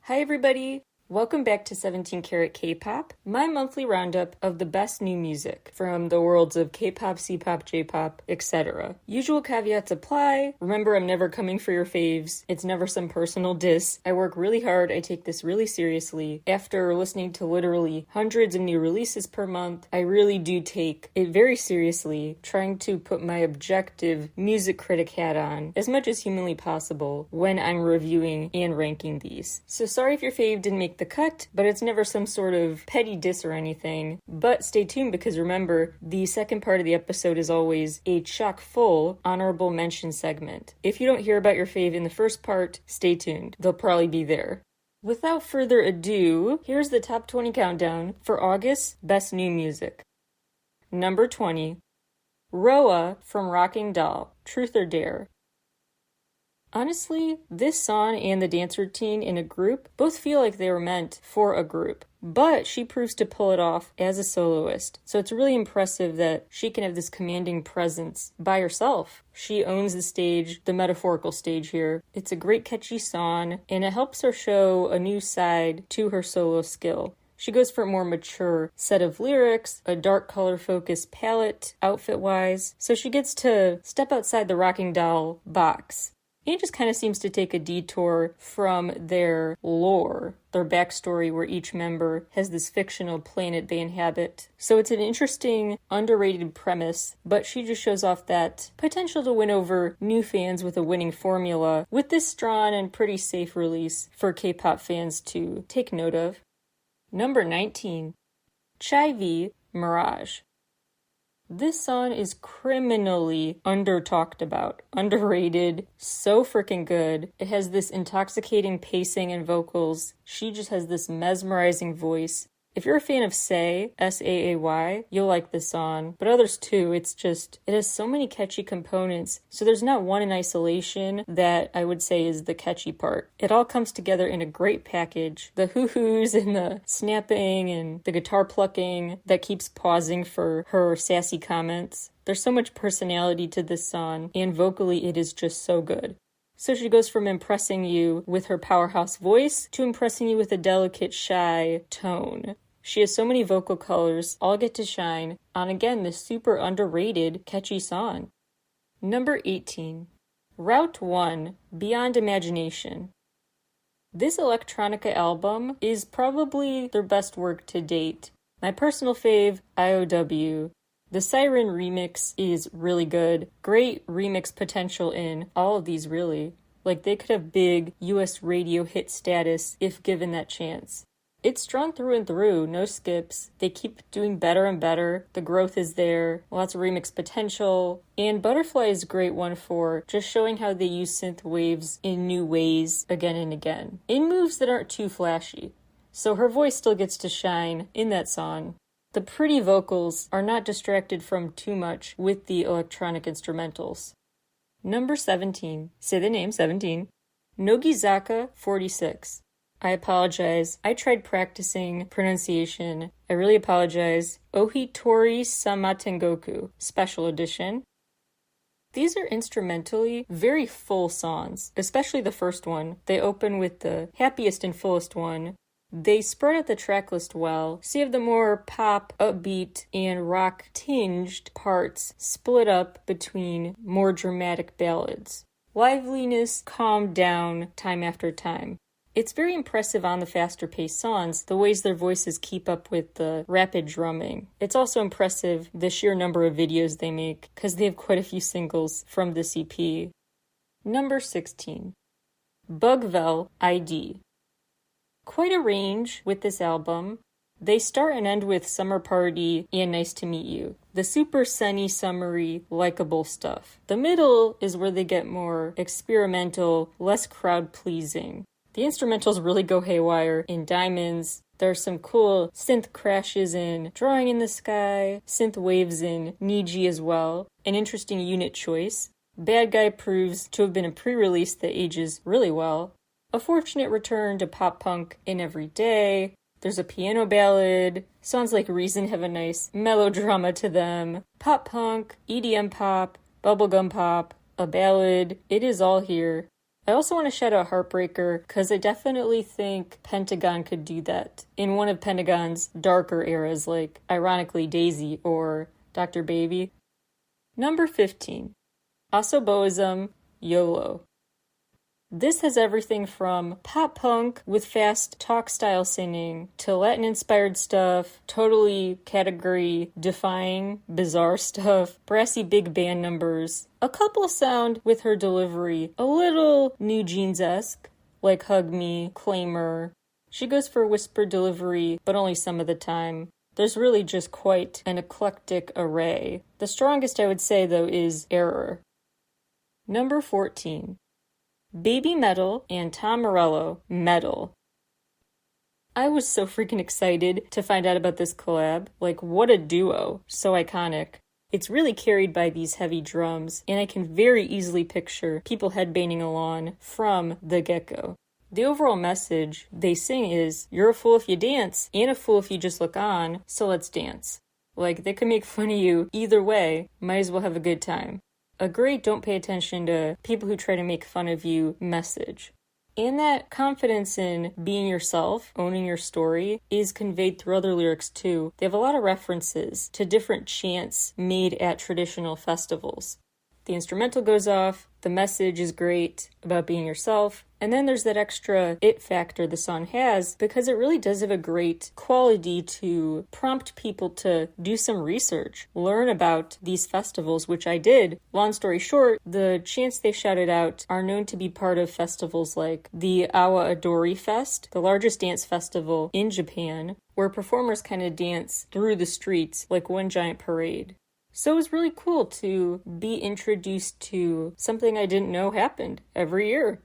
Hi everybody! Welcome back to 17 Carat K-Pop, my monthly roundup of the best new music from the worlds of K-pop, C-pop, J-pop, etc. Usual caveats apply. Remember, I'm never coming for your faves. It's never some personal diss. I work really hard. I take this really seriously. After listening to literally hundreds of new releases per month, I really do take it very seriously, trying to put my objective music critic hat on as much as humanly possible when I'm reviewing and ranking these. So sorry if your fave didn't make the cut, but it's never some sort of petty diss or anything. But stay tuned because remember, the second part of the episode is always a chock-full honorable mention segment. If you don't hear about your fave in the first part, stay tuned. They'll probably be there. Without further ado, here's the top 20 countdown for August's best new music. Number 20. Roa from Rocking Doll, Truth or Dare. Honestly, this song and the dance routine in a group both feel like they were meant for a group, but she proves to pull it off as a soloist. So it's really impressive that she can have this commanding presence by herself. She owns the stage, the metaphorical stage here. It's a great catchy song, and it helps her show a new side to her solo skill. She goes for a more mature set of lyrics, a dark color-focused palette, outfit-wise, so she gets to step outside the Rocking Doll box. And just kind of seems to take a detour from their lore, their backstory where each member has this fictional planet they inhabit. So it's an interesting, underrated premise, but she just shows off that potential to win over new fans with a winning formula with this strong and pretty safe release for K-pop fans to take note of. Number 19. Chai-V, Mirage. This song is criminally under-talked about, underrated, so freaking good. It has this intoxicating pacing and vocals. She just has this mesmerizing voice. If you're a fan of Say, S-A-A-Y, you'll like this song, but others too. It has so many catchy components, so there's not one in isolation that I would say is the catchy part. It all comes together in a great package. The hoo-hoos and the snapping and the guitar plucking that keeps pausing for her sassy comments. There's so much personality to this song, and vocally it is just so good. So she goes from impressing you with her powerhouse voice to impressing you with a delicate, shy tone. She has so many vocal colors, all get to shine on, again, this super underrated, catchy song. Number 18. Route 1, Beyond Imagination. This electronica album is probably their best work to date. My personal fave, IOW. The Siren remix is really good. Great remix potential in all of these, really. Like, they could have big US radio hit status if given that chance. It's strong through and through, no skips. They keep doing better and better. The growth is there, lots of remix potential. And Butterfly is a great one for just showing how they use synth waves in new ways again and again, in moves that aren't too flashy. So her voice still gets to shine in that song. The pretty vocals are not distracted from too much with the electronic instrumentals. Number 17. Say the name, 17. Nogizaka 46. I apologize. I tried practicing pronunciation. I really apologize. Ohitori Samatengoku, Special Edition. These are instrumentally very full songs, especially the first one. They open with the happiest and fullest one. They spread out the track list well, so you have the more pop, upbeat, and rock-tinged parts split up between more dramatic ballads. Liveliness calmed down time after time. It's very impressive on the faster-paced songs, the ways their voices keep up with the rapid drumming. It's also impressive the sheer number of videos they make, because they have quite a few singles from this EP. Number 16. Bugvel ID. Quite a range with this album. They start and end with Summer Party and Nice to Meet You. The super sunny, summery, likable stuff. The middle is where they get more experimental, less crowd-pleasing. The instrumentals really go haywire in Diamonds. There are some cool synth crashes in Drawing in the Sky, synth waves in Niji as well. An interesting unit choice. Bad Guy proves to have been a pre-release that ages really well. A fortunate return to pop-punk in Every Day. There's a piano ballad. Songs like Reason have a nice melodrama to them. Pop-punk, EDM pop, bubblegum pop, a ballad. It is all here. I also want to shout out Heartbreaker because I definitely think Pentagon could do that in one of Pentagon's darker eras, like ironically Daisy or Dr. Baby. Number 15. Asoboism, YOLO. This has everything from pop punk with fast talk style singing to Latin inspired stuff, totally category defying, bizarre stuff, brassy big band numbers. A couple sound with her delivery a little New Jeans-esque, like Hug Me, Claimer. She goes for whispered delivery, but only some of the time. There's really just quite an eclectic array. The strongest I would say though is Error. Number 14. Baby Metal and Tom Morello, Metal. I was so freaking excited to find out about this collab. Like, what a duo. So iconic. It's really carried by these heavy drums, and I can very easily picture people headbanging along from the get-go. The overall message they sing is, you're a fool if you dance, and a fool if you just look on, so let's dance. Like, they can make fun of you either way, might as well have a good time. A great don't pay attention to people who try to make fun of you message. And that confidence in being yourself, owning your story, is conveyed through other lyrics too. They have a lot of references to different chants made at traditional festivals. The instrumental goes off, the message is great about being yourself, and then there's that extra it factor the song has because it really does have a great quality to prompt people to do some research, learn about these festivals, which I did. Long story short, the chants they shouted out are known to be part of festivals like the Awa Adori Fest, the largest dance festival in Japan, where performers kind of dance through the streets like one giant parade. So it was really cool to be introduced to something I didn't know happened every year.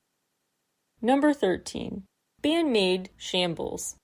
Number 13. Band-maid, Shambles.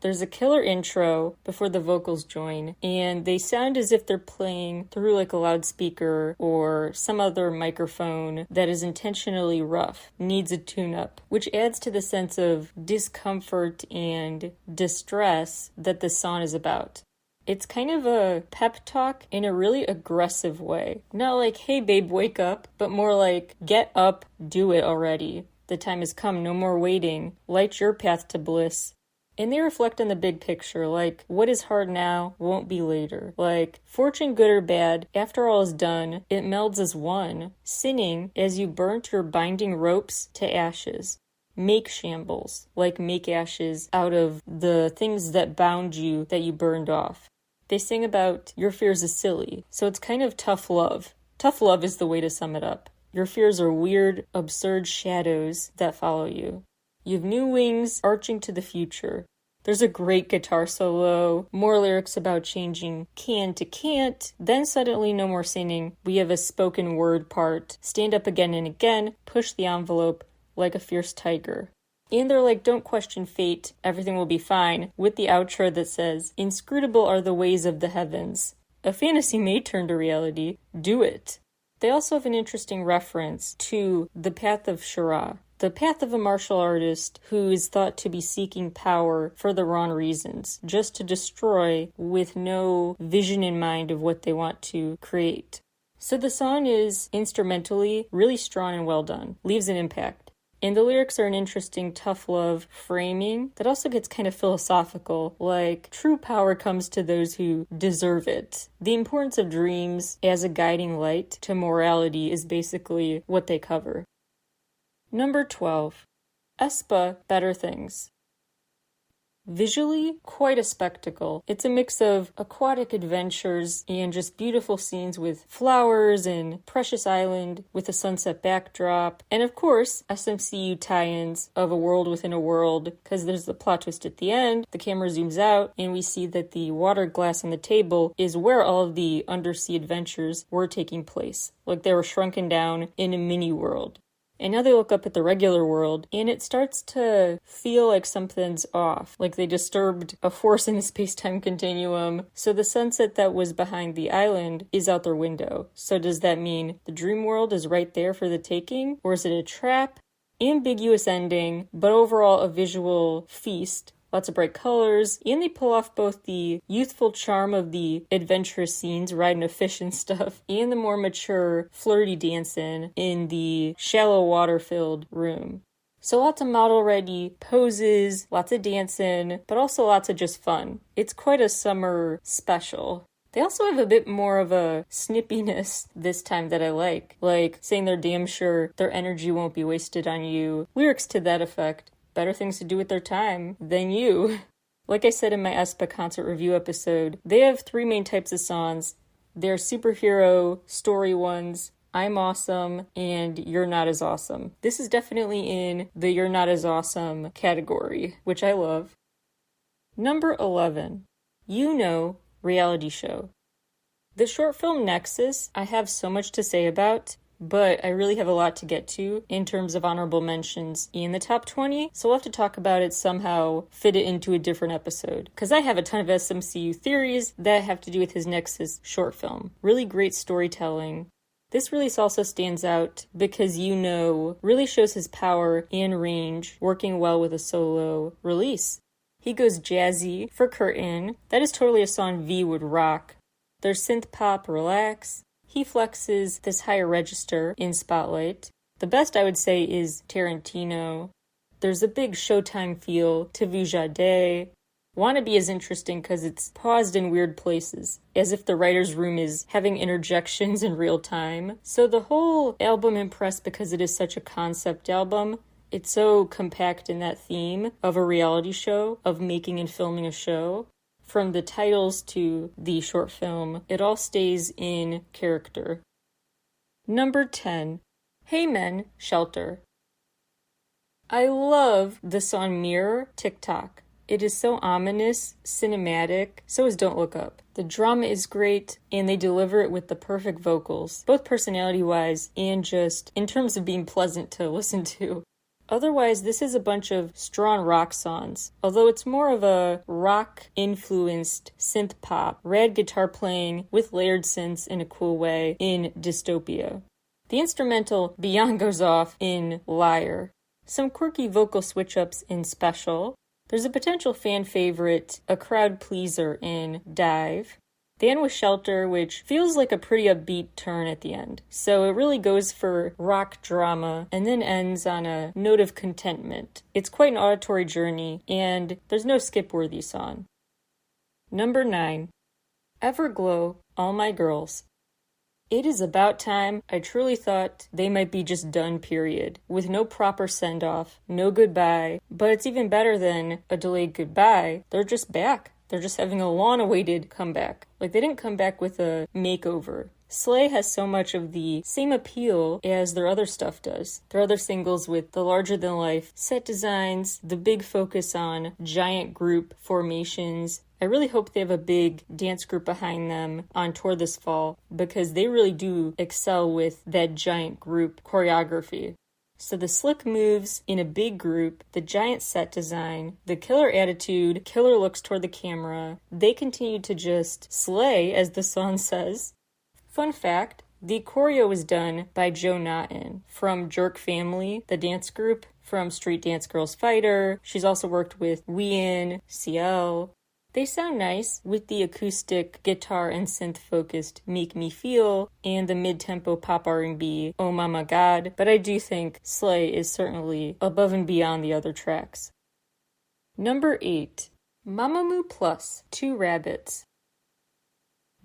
There's a killer intro before the vocals join, and they sound as if they're playing through like a loudspeaker or some other microphone that is intentionally rough, needs a tune-up, which adds to the sense of discomfort and distress that the song is about. It's kind of a pep talk in a really aggressive way. Not like, hey babe, wake up, but more like, get up, do it already. The time has come, no more waiting. Light your path to bliss. And they reflect on the big picture, like, what is hard now won't be later. Like, fortune good or bad, after all is done, it melds as one, sinning as you burnt your binding ropes to ashes. Make shambles, like make ashes out of the things that bound you that you burned off. They sing about your fears is silly, so it's kind of tough love. Tough love is the way to sum it up. Your fears are weird, absurd shadows that follow you. You've new wings arching to the future. There's a great guitar solo, more lyrics about changing can to can't, then suddenly no more singing. We have a spoken word part. Stand up again and again, push the envelope like a fierce tiger. And they're like, don't question fate, everything will be fine, with the outro that says, inscrutable are the ways of the heavens. A fantasy may turn to reality. Do it. They also have an interesting reference to the path of Shara, the path of a martial artist who is thought to be seeking power for the wrong reasons, just to destroy with no vision in mind of what they want to create. So the song is instrumentally really strong and well done, leaves an impact. And the lyrics are an interesting tough love framing that also gets kind of philosophical, like true power comes to those who deserve it. The importance of dreams as a guiding light to morality is basically what they cover. Number 12. aespa, Better Things. Visually, quite a spectacle. It's a mix of aquatic adventures and just beautiful scenes with flowers and Precious Island with a sunset backdrop. And of course, SMCU tie-ins of a world within a world, because there's the plot twist at the end. The camera zooms out and we see that the water glass on the table is where all of the undersea adventures were taking place. Like they were shrunken down in a mini world. And now they look up at the regular world, and it starts to feel like something's off, like they disturbed a force in the space-time continuum. So the sunset that was behind the island is out their window. So does that mean the dream world is right there for the taking? Or is it a trap? Ambiguous ending, but overall a visual feast. lots of bright colors, and they pull off both the youthful charm of the adventurous scenes, riding a fish and stuff, and the more mature, flirty dancing in the shallow water-filled room. So lots of model-ready poses, lots of dancing, but also lots of just fun. It's quite a summer special. They also have a bit more of a snippiness this time that I like saying they're damn sure their energy won't be wasted on you. Lyrics to that effect. Better things to do with their time than you. Like I said in my aespa concert review episode, they have 3 main types of songs. They're superhero, story ones, I'm Awesome, and You're Not As Awesome. This is definitely in the You're Not As Awesome category, which I love. Number 11. You Know, reality show. The short film Nexus, I have so much to say about, but I really have a lot to get to in terms of honorable mentions in the top 20, so we'll have to talk about it somehow, fit it into a different episode. Because I have a ton of SMCU theories that have to do with his Nexus short film. Really great storytelling. This release also stands out because You Know really shows his power and range working well with a solo release. He goes jazzy for Curtain. That is totally a song V would rock. There's synth pop, Relax. He flexes this higher register in Spotlight. The best I would say is Tarantino. There's a big Showtime feel to Vujade. Wannabe is interesting because it's paused in weird places, as if the writer's room is having interjections in real time. So the whole album impressed because it is such a concept album. It's so compact in that theme of a reality show, of making and filming a show. From the titles to the short film, it all stays in character. Number 10. Hey Men, Shelter. I love the song Mirror, TikTok. It is so ominous, cinematic, so is Don't Look Up. The drama is great, and they deliver it with the perfect vocals, both personality-wise and just in terms of being pleasant to listen to. Otherwise, this is a bunch of strong rock songs, although it's more of a rock-influenced synth pop, rad guitar playing with layered synths in a cool way in Dystopia. The instrumental Beyond goes off in Liar. Some quirky vocal switch-ups in Special. There's a potential fan favorite, a crowd pleaser in Dive. They end with Shelter, which feels like a pretty upbeat turn at the end. So it really goes for rock drama and then ends on a note of contentment. It's quite an auditory journey, and there's no skip-worthy song. Number 9. Everglow, All My Girls. It is about time. I truly thought they might be just done, period. With no proper send-off, no goodbye. But it's even better than a delayed goodbye. They're just back. They're just having a long-awaited comeback. Like, they didn't come back with a makeover. Slay has so much of the same appeal as their other stuff does. Their other singles with the larger-than-life set designs, the big focus on giant group formations. I really hope they have a big dance group behind them on tour this fall because they really do excel with that giant group choreography. So the slick moves in a big group, the giant set design, the killer attitude, killer looks toward the camera, they continue to just slay, as the song says. Fun fact, the choreo was done by Jo Naughton from Jerk Family, the dance group from Street Dance Girls Fighter. She's also worked with Ween, CL. They sound nice with the acoustic guitar and synth-focused Make Me Feel and the mid-tempo pop R&B Oh Mama God, but I do think Slay is certainly above and beyond the other tracks. Number 8. Mamamoo Plus, 2 Rabbits.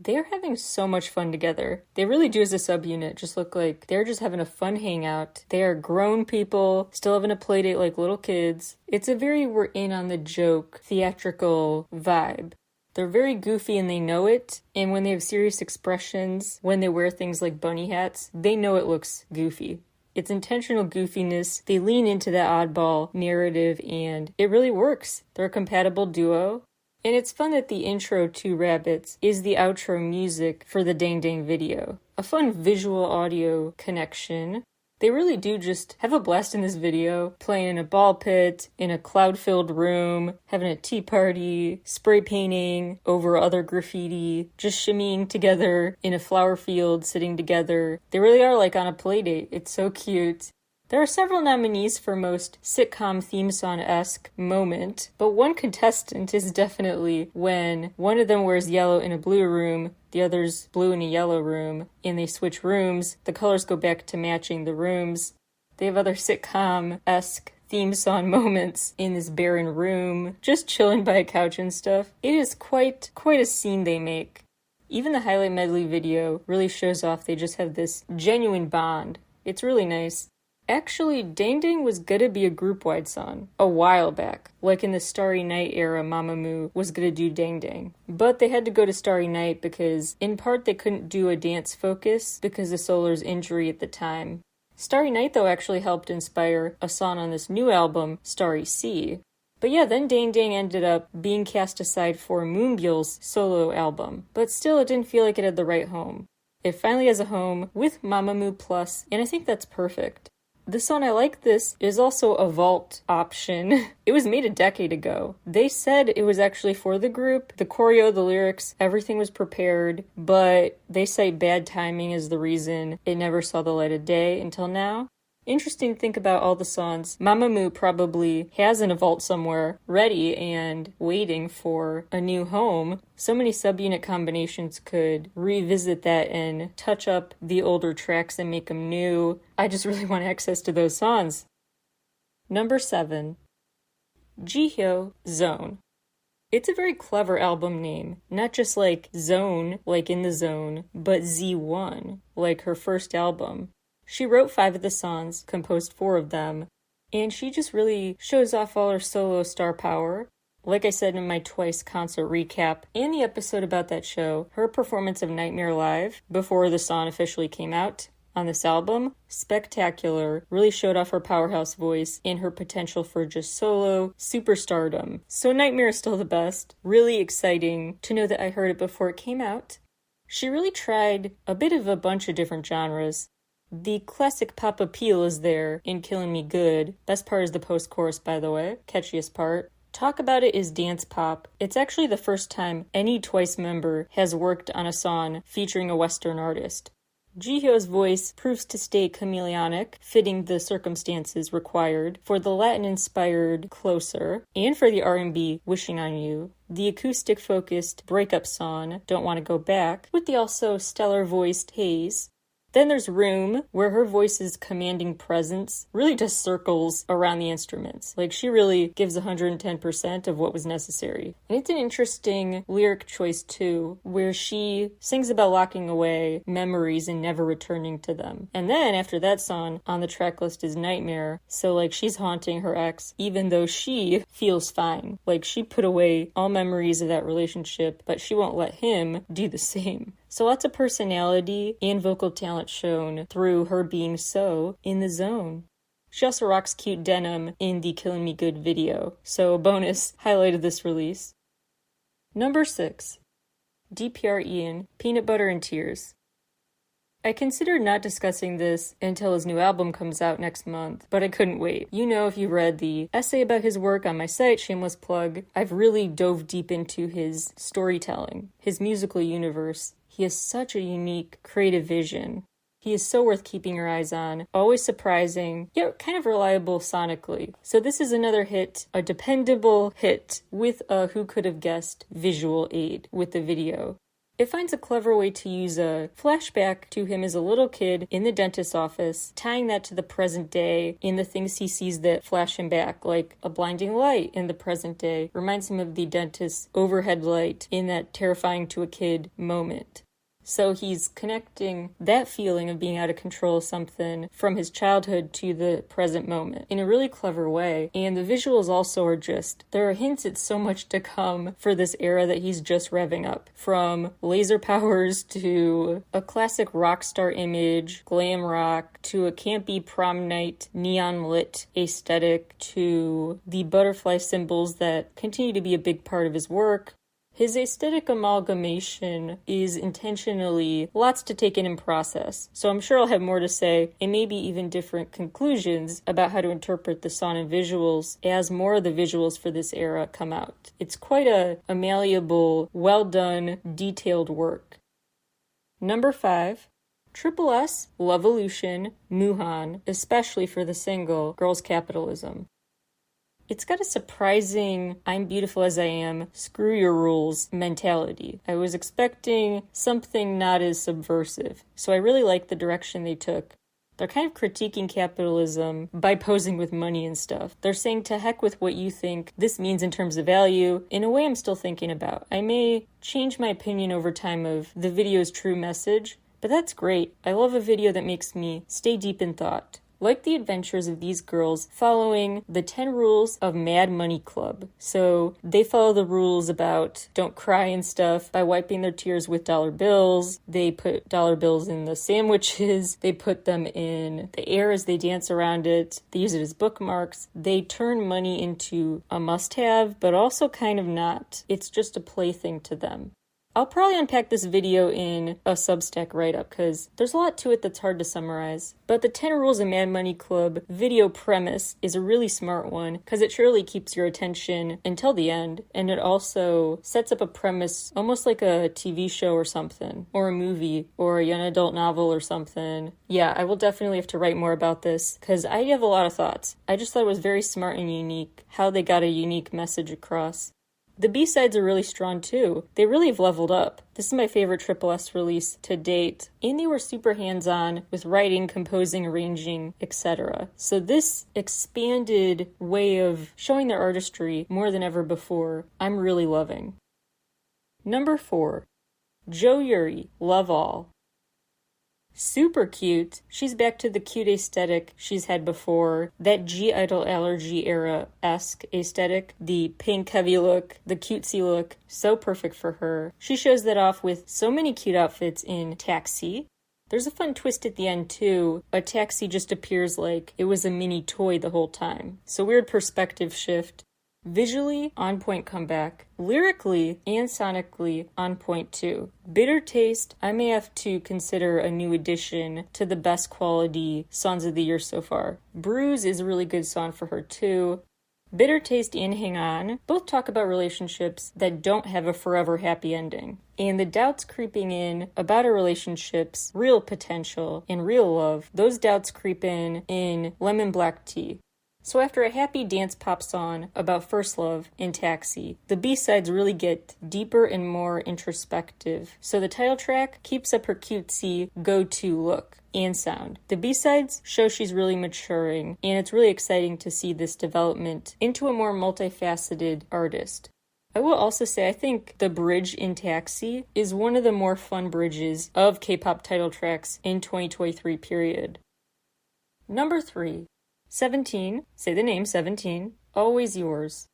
They're having so much fun together. They really do as a subunit just look like they're just having a fun hangout. They are grown people, still having a play date like little kids. It's a very we're in on the joke, theatrical vibe. They're very goofy and they know it, and when they have serious expressions, when they wear things like bunny hats, they know it looks goofy. It's intentional goofiness. They lean into that oddball narrative and it really works. They're a compatible duo. And it's fun that the intro to Rabbits is the outro music for the Dang Dang video. A fun visual audio connection. They really do just have a blast in this video, playing in a ball pit, in a cloud-filled room, having a tea party, spray painting over other graffiti, just shimmying together in a flower field, sitting together. They really are like on a play date. It's so cute. There are several nominees for most sitcom theme song-esque moment, but one contestant is definitely when one of them wears yellow in a blue room, the other's blue in a yellow room, and they switch rooms. The colors go back to matching the rooms. They have other sitcom-esque theme song moments in this barren room, just chilling by a couch and stuff. It is quite a scene they make. Even the highlight medley video really shows off they just have this genuine bond. It's really nice. Actually, Dang Dang was gonna be a group-wide song a while back. Like in the Starry Night era, Mamamoo was gonna do Dang Dang. But they had to go to Starry Night because, in part, they couldn't do a dance focus because of Solar's injury at the time. Starry Night, though, actually helped inspire a song on this new album, Starry Sea. But yeah, then Dang Dang ended up being cast aside for Moonbyul's solo album. But still, it didn't feel like it had the right home. It finally has a home with Mamamoo Plus, and I think that's perfect. The song I Like This is also a vault option. It was made a decade ago. They said it was actually for the group. The choreo, the lyrics, everything was prepared, but they cite bad timing as the reason it never saw the light of day until now. Interesting to think about all the songs Mamamoo probably has in a vault somewhere, ready and waiting for a new home. So many subunit combinations could revisit that and touch up the older tracks and make them new. I just really want access to those songs. Number 7. Jihyo Zone. It's a very clever album name. Not just like Zone, like in the zone, but Z1, like her first album. She wrote 5 of the songs, composed 4 of them, and she just really shows off all her solo star power. Like I said in my Twice concert recap and the episode about that show, her performance of Nightmare Live, before the song officially came out on this album, spectacular, really showed off her powerhouse voice and her potential for just solo superstardom. So Nightmare is still the best. Really exciting to know that I heard it before it came out. She really tried a bit of a bunch of different genres. The classic pop appeal is there in Killing Me Good. Best part is the post-chorus, by the way. Catchiest part. Talk About It is dance pop. It's actually the first time any Twice member has worked on a song featuring a Western artist. Jihyo's voice proves to stay chameleonic, fitting the circumstances required for the Latin-inspired Closer, and for the R&B Wishing on You, the acoustic-focused breakup song Don't Want to Go Back, with the also stellar-voiced Haze. Then there's Room, where her voice's commanding presence really just circles around the instruments. Like, she really gives 110% of what was necessary. And it's an interesting lyric choice, too, where she sings about locking away memories and never returning to them. And then, after that song, on the track list is Nightmare. So, like, she's haunting her ex, even though she feels fine. Like, she put away all memories of that relationship, but she won't let him do the same. So lots of personality and vocal talent shown through her being so in the zone. She also rocks cute denim in the Killing Me Good video, so a bonus highlight of this release. Number 6. DPR Ian, Peanut Butter and Tears. I considered not discussing this until his new album comes out next month, but I couldn't wait. You know, if you read the essay about his work on my site, shameless plug, I've really dove deep into his storytelling, his musical universe. He has such a unique, creative vision. He is so worth keeping your eyes on, always surprising, yet kind of reliable sonically. So this is another hit, a dependable hit, with a who could have guessed visual aid with the video. It finds a clever way to use a flashback to him as a little kid in the dentist's office, tying that to the present day in the things he sees that flash him back, like a blinding light in the present day. Reminds him of the dentist's overhead light in that terrifying to a kid moment. So he's connecting that feeling of being out of control of something from his childhood to the present moment in a really clever way. And the visuals also are just, there are hints at so much to come for this era that he's just revving up. From laser powers to a classic rock star image, glam rock, to a campy prom night, neon lit aesthetic, to the butterfly symbols that continue to be a big part of his work. His aesthetic amalgamation is intentionally lots to take in and process, so I'm sure I'll have more to say and maybe even different conclusions about how to interpret the song and visuals as more of the visuals for this era come out. It's quite a malleable, well-done, detailed work. Number 5, Triple S, Lovolution, Muhan, especially for the single Girls Capitalism. It's got a surprising I'm beautiful as I am, screw your rules mentality. I was expecting something not as subversive, so I really like the direction they took. They're kind of critiquing capitalism by posing with money and stuff. They're saying to heck with what you think this means in terms of value, in a way I'm still thinking about. I may change my opinion over time of the video's true message, but that's great. I love a video that makes me stay deep in thought. Like the adventures of these girls following the 10 rules of Mad Money Club. So they follow the rules about don't cry and stuff by wiping their tears with dollar bills. They put dollar bills in the sandwiches. They put them in the air as they dance around it. They use it as bookmarks. They turn money into a must-have, but also kind of not. It's just a plaything to them. I'll probably unpack this video in a Substack write-up because there's a lot to it that's hard to summarize. But the 10 Rules of Mad Money Club video premise is a really smart one because it surely keeps your attention until the end, and it also sets up a premise almost like a TV show or something, or a movie, or a young adult novel or something. Yeah, I will definitely have to write more about this because I have a lot of thoughts. I just thought it was very smart and unique how they got a unique message across. The B-sides are really strong too. They really have leveled up. This is my favorite Triple S release to date. And they were super hands-on with writing, composing, arranging, etc. So this expanded way of showing their artistry more than ever before, I'm really loving. Number 4. Jo Yuri, Love All. Super cute. She's back to the cute aesthetic she's had before. That G-Idol Allergy era-esque aesthetic. The pink heavy look, the cutesy look. So perfect for her. She shows that off with so many cute outfits in Taxi. There's a fun twist at the end too. A taxi just appears like it was a mini toy the whole time. So weird perspective shift. Visually, on point comeback. Lyrically and sonically, on point too. Bitter Taste, I may have to consider a new addition to the best quality songs of the year so far. Bruise is a really good song for her too. Bitter Taste and Hang On both talk about relationships that don't have a forever happy ending. And the doubts creeping in about a relationship's real potential and real love, those doubts creep in Lemon Black Tea. So after a happy dance pop song about first love in Taxi, the B-sides really get deeper and more introspective. So the title track keeps up her cutesy go-to look and sound. The B-sides show she's really maturing, and it's really exciting to see this development into a more multifaceted artist. I will also say I think the bridge in Taxi is one of the more fun bridges of K-pop title tracks in 2023 period. Number 3. 17, say the name 17, Always Yours.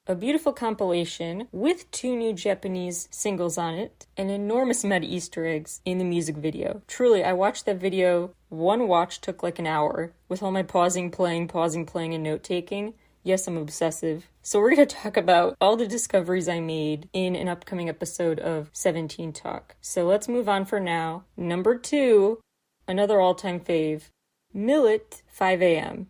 A beautiful compilation with 2 new Japanese singles on it, and enormous meta Easter eggs in the music video. Truly, I watched that video, one watch took like an hour, with all my pausing, playing, and note-taking. Yes, I'm obsessive. So we're going to talk about all the discoveries I made in an upcoming episode of 17 Talk. So let's move on for now. Number 2, another all-time fave. Millet, 5 a.m.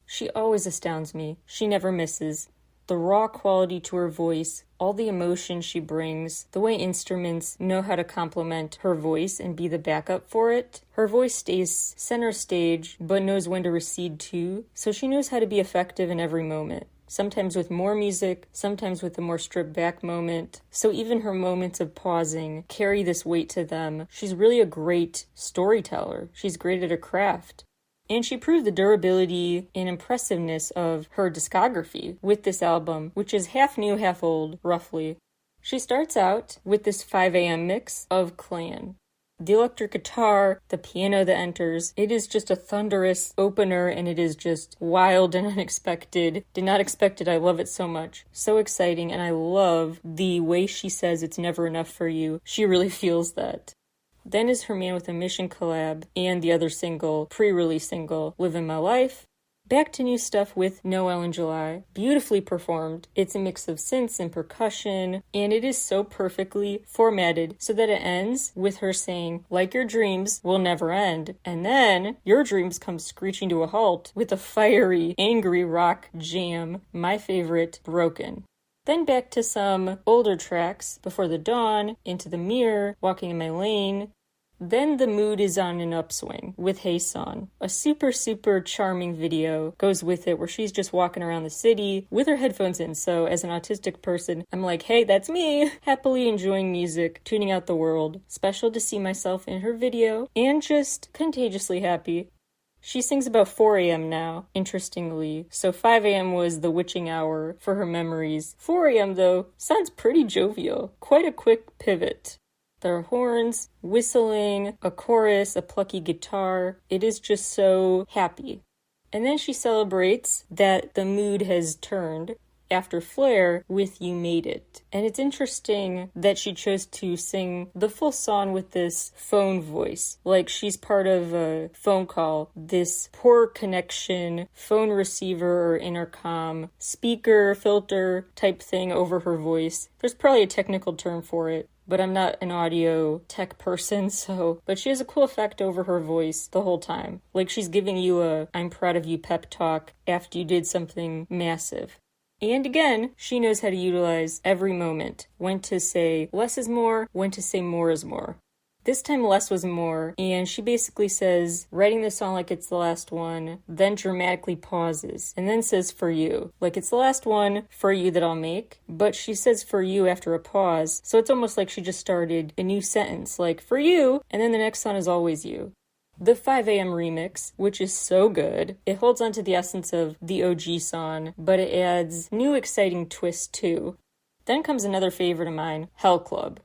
She always astounds me. She never misses. The raw quality to her voice, all the emotion she brings, the way instruments know how to complement her voice and be the backup for it. Her voice stays center stage, but knows when to recede too, so she knows how to be effective in every moment. Sometimes with more music, sometimes with a more stripped back moment. So even her moments of pausing carry this weight to them. She's really a great storyteller. She's great at her craft. And she proved the durability and impressiveness of her discography with this album, which is half new, half old, roughly. She starts out with this 5 a.m. mix of Clan. The electric guitar, the piano that enters, it is just a thunderous opener, and it is just wild and unexpected. Did not expect it. I love it so much. So exciting, and I love the way she says it's never enough for you. She really feels that. Then is her Man with a Mission collab and the other single, pre-release single, Living My Life. Back to new stuff with Noel in July. Beautifully performed. It's a mix of synths and percussion, and it is so perfectly formatted so that it ends with her saying, like your dreams will never end. And then your dreams come screeching to a halt with a fiery, angry rock jam, my favorite, Broken. Then back to some older tracks, Before the Dawn, Into the Mirror, Walking in My Lane. Then the mood is on an upswing with Hey Son. A super, super charming video goes with it where she's just walking around the city with her headphones in. So as an autistic person, I'm like, hey, that's me, happily enjoying music, tuning out the world. Special to see myself in her video and just contagiously happy. She sings about 4 a.m. now, interestingly. So 5 a.m. was the witching hour for her memories. 4 a.m. though, sounds pretty jovial. Quite a quick pivot. There are horns, whistling, a chorus, a plucky guitar. It is just so happy. And then she celebrates that the mood has turned after Flare with You Made It. And it's interesting that she chose to sing the full song with this phone voice. Like she's part of a phone call, this poor connection, phone receiver or intercom, speaker, filter type thing over her voice. There's probably a technical term for it, but I'm not an audio tech person, but she has a cool effect over her voice the whole time. Like she's giving you a I'm proud of you pep talk after you did something massive. And again, she knows how to utilize every moment. When to say less is more, when to say more is more. This time less was more, and she basically says, writing the song like it's the last one, then dramatically pauses, and then says for you. Like it's the last one for you that I'll make, but she says for you after a pause, so it's almost like she just started a new sentence, like for you, and then the next song is always you. The 5 a.m. remix, which is so good. It holds on to the essence of the OG song, but it adds new exciting twists too. Then comes another favorite of mine, Hell Club.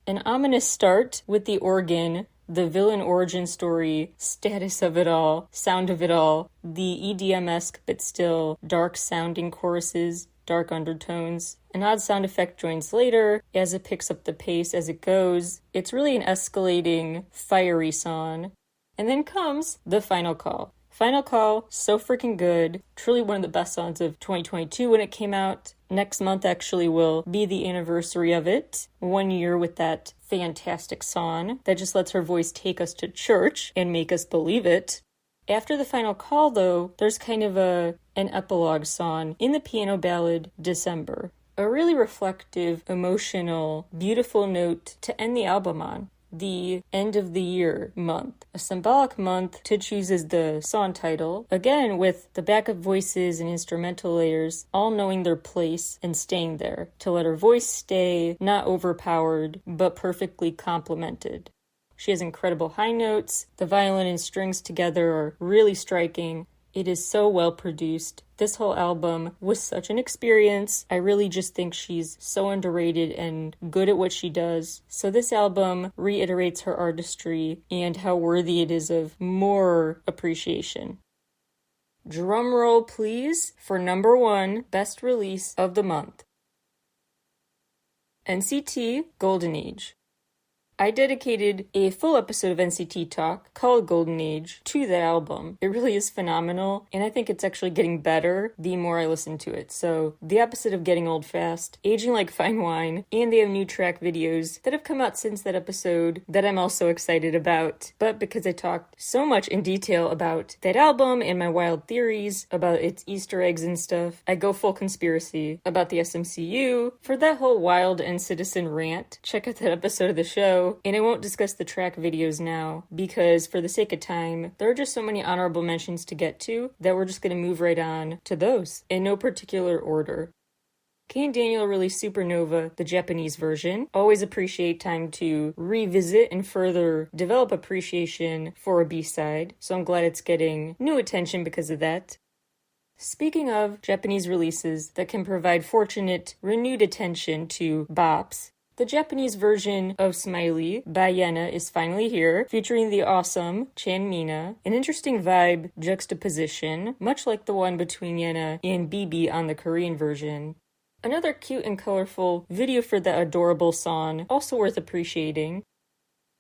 An ominous start with the organ, the villain origin story, status of it all, sound of it all, the EDM-esque but still dark sounding choruses, dark undertones. An odd sound effect joins later as it picks up the pace as it goes. It's really an escalating, fiery song. And then comes the final call. Final call, so freaking good. Truly one of the best songs of 2022 when it came out. Next month actually will be the anniversary of it. 1 year with that fantastic song that just lets her voice take us to church and make us believe it. After the final call though, there's kind of an epilogue song in the piano ballad December. A really reflective, emotional, beautiful note to end the album on. The end of the year month. A symbolic month to choose as the song title. Again, with the backup voices and instrumental layers all knowing their place and staying there. To let her voice stay, not overpowered, but perfectly complemented. She has incredible high notes. The violin and strings together are really striking. It is so well produced. This whole album was such an experience. I really just think she's so underrated and good at what she does. So this album reiterates her artistry and how worthy it is of more appreciation. Drum roll, please, for number 1 best release of the month. NCT Golden Age. I dedicated a full episode of NCT Talk called Golden Age to that album. It really is phenomenal, and I think it's actually getting better the more I listen to it. So the opposite of getting old fast, aging like fine wine, and they have new track videos that have come out since that episode that I'm also excited about. But because I talked so much in detail about that album and my wild theories about its Easter eggs and stuff, I go full conspiracy about the SMCU. For that whole wild and citizen rant, check out that episode of the show. And I won't discuss the track videos now because for the sake of time, there are just so many honorable mentions to get to that we're just going to move right on to those in no particular order. Kay and Daniel released Supernova, the Japanese version. Always appreciate time to revisit and further develop appreciation for a B-side, so I'm glad it's getting new attention because of that. Speaking of Japanese releases that can provide fortunate, renewed attention to bops, the Japanese version of Smiley by Yena is finally here, featuring the awesome Chanmina, an interesting vibe juxtaposition, much like the one between Yena and BB on the Korean version. Another cute and colorful video for the adorable song, also worth appreciating.